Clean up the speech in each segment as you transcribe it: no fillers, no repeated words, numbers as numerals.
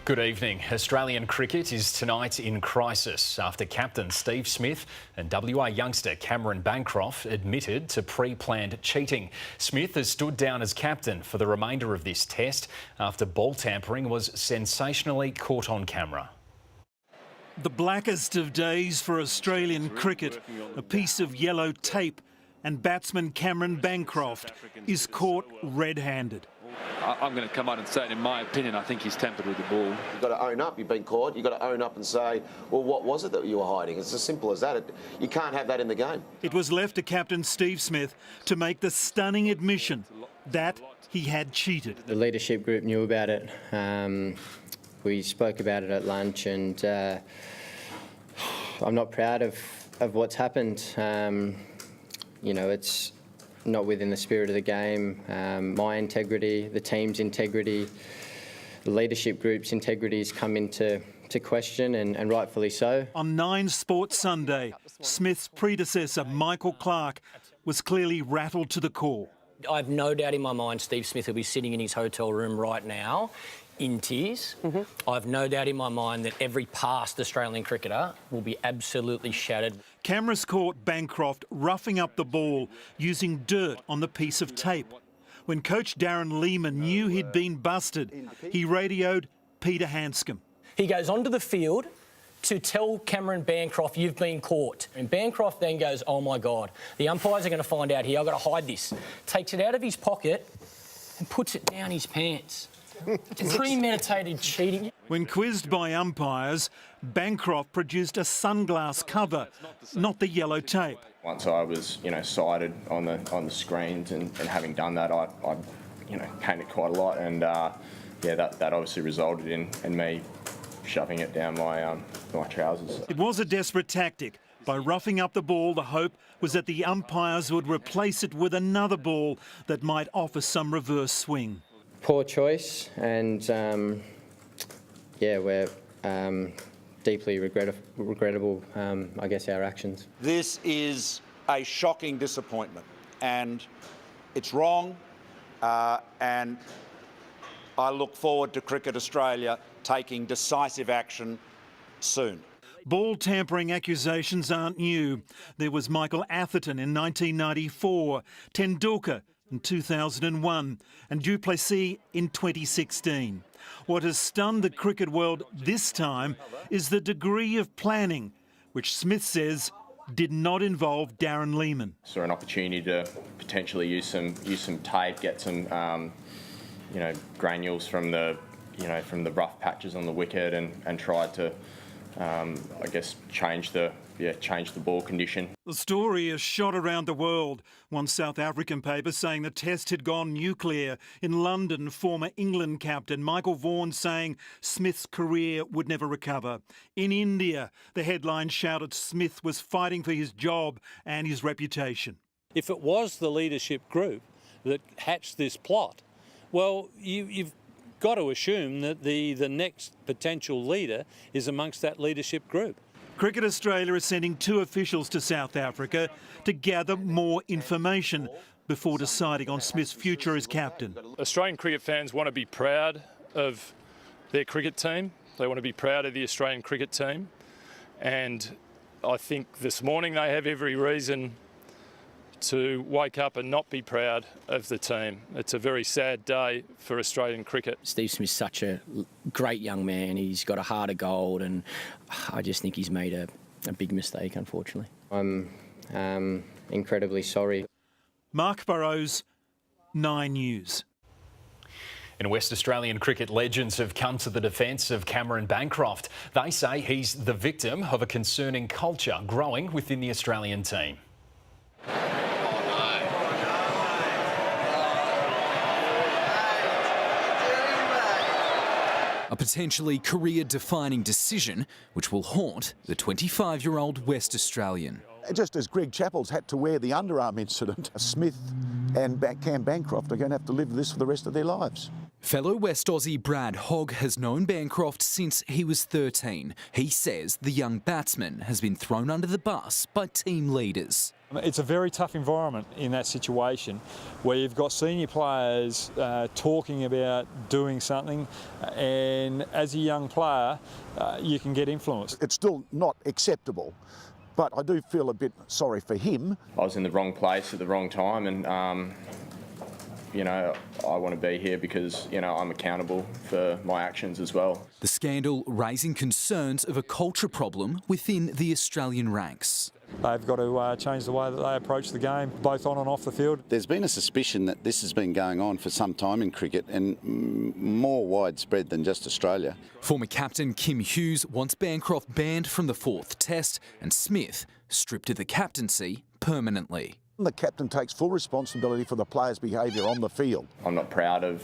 Good evening. Australian cricket is tonight in crisis after captain Steve Smith and WA youngster Cameron Bancroft admitted to pre-planned cheating. Smith has stood down as captain for the remainder of this test after ball tampering was sensationally caught on camera. The blackest of days for Australian cricket, a piece of yellow tape, and batsman Cameron Bancroft is caught red-handed. I'm going to come on and say it, in my opinion, I think he's tampered with the ball. You've got to own up, you've been caught. You've got to own up and say, well, what was it that you were hiding? It's as simple as that. You can't have that in the game. It was left to captain Steve Smith to make the stunning admission that he had cheated. The leadership group knew about it. We spoke about it at lunch, and I'm not proud of what's happened. You know, it's not within the spirit of the game. My integrity, the team's integrity, the leadership group's integrity has come into question, and rightfully so. On 9 Sports Sunday, Smith's predecessor, Michael Clarke, was clearly rattled to the core. I've no doubt in my mind Steve Smith will be sitting in his hotel room right now in tears. I've no doubt in my mind that every past Australian cricketer will be absolutely shattered. Cameras caught Bancroft roughing up the ball using dirt on the piece of tape. When coach Darren Lehman knew he'd been busted, he radioed Peter Hanscom. He goes onto the field to tell Cameron Bancroft, you've been caught. And Bancroft then goes, oh my God, the umpires are going to find out here, I've got to hide this. Takes it out of his pocket and puts it down his pants. Premeditated cheating. When quizzed by umpires, Bancroft produced a sunglass cover, not the yellow tape. Once I was, sighted on the screens, and having done that, I panicked quite a lot, and that obviously resulted in me shoving it down my trousers. It was a desperate tactic. By roughing up the ball, the hope was that the umpires would replace it with another ball that might offer some reverse swing. Poor choice, and we're deeply regrettable, I guess, our actions. This is a shocking disappointment, and it's wrong, and I look forward to Cricket Australia taking decisive action soon. Ball tampering accusations aren't new. There was Michael Atherton in 1994, Tendulkar in 2001 and du Plessis in 2016. What has stunned the cricket world this time is the degree of planning, which Smith says did not involve Darren Lehman. Saw an opportunity to potentially use some tape, get some granules from the rough patches on the wicket, and tried to change the ball condition. The story is shot around the world. One South African paper saying the test had gone nuclear. In London, former England captain Michael Vaughan saying Smith's career would never recover. In India, the headline shouted Smith was fighting for his job and his reputation. If it was the leadership group that hatched this plot, well, you've got to assume that the next potential leader is amongst that leadership group. Cricket Australia is sending 2 officials to South Africa to gather more information before deciding on Smith's future as captain. Australian cricket fans want to be proud of their cricket team. They want to be proud of the Australian cricket team. And I think this morning they have every reason to wake up and not be proud of the team. It's a very sad day for Australian cricket. Steve Smith's such a great young man. He's got a heart of gold, and I just think he's made a big mistake, unfortunately. I'm incredibly sorry. Mark Burrows, 9 News. And West Australian cricket legends have come to the defence of Cameron Bancroft. They say he's the victim of a concerning culture growing within the Australian team. A potentially career-defining decision which will haunt the 25-year-old West Australian. Just as Greg Chappell's had to wear the underarm incident, Smith and Cam Bancroft are going to have to live with this for the rest of their lives. Fellow West Aussie Brad Hogg has known Bancroft since he was 13. He says the young batsman has been thrown under the bus by team leaders. It's a very tough environment in that situation where you've got senior players talking about doing something, and as a young player you can get influenced. It's still not acceptable, but I do feel a bit sorry for him. I was in the wrong place at the wrong time, and you know, I want to be here because, you know, I'm accountable for my actions as well. The scandal raising concerns of a culture problem within the Australian ranks. They've got to change the way that they approach the game, both on and off the field. There's been a suspicion that this has been going on for some time in cricket and more widespread than just Australia. Former captain Kim Hughes wants Bancroft banned from the 4th Test and Smith stripped of the captaincy permanently. The captain takes full responsibility for the players' behaviour on the field. I'm not proud of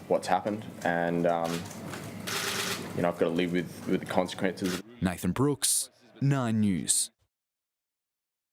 what's happened, and you know, I've got to live with the consequences. Nathan Brooks, 9 News.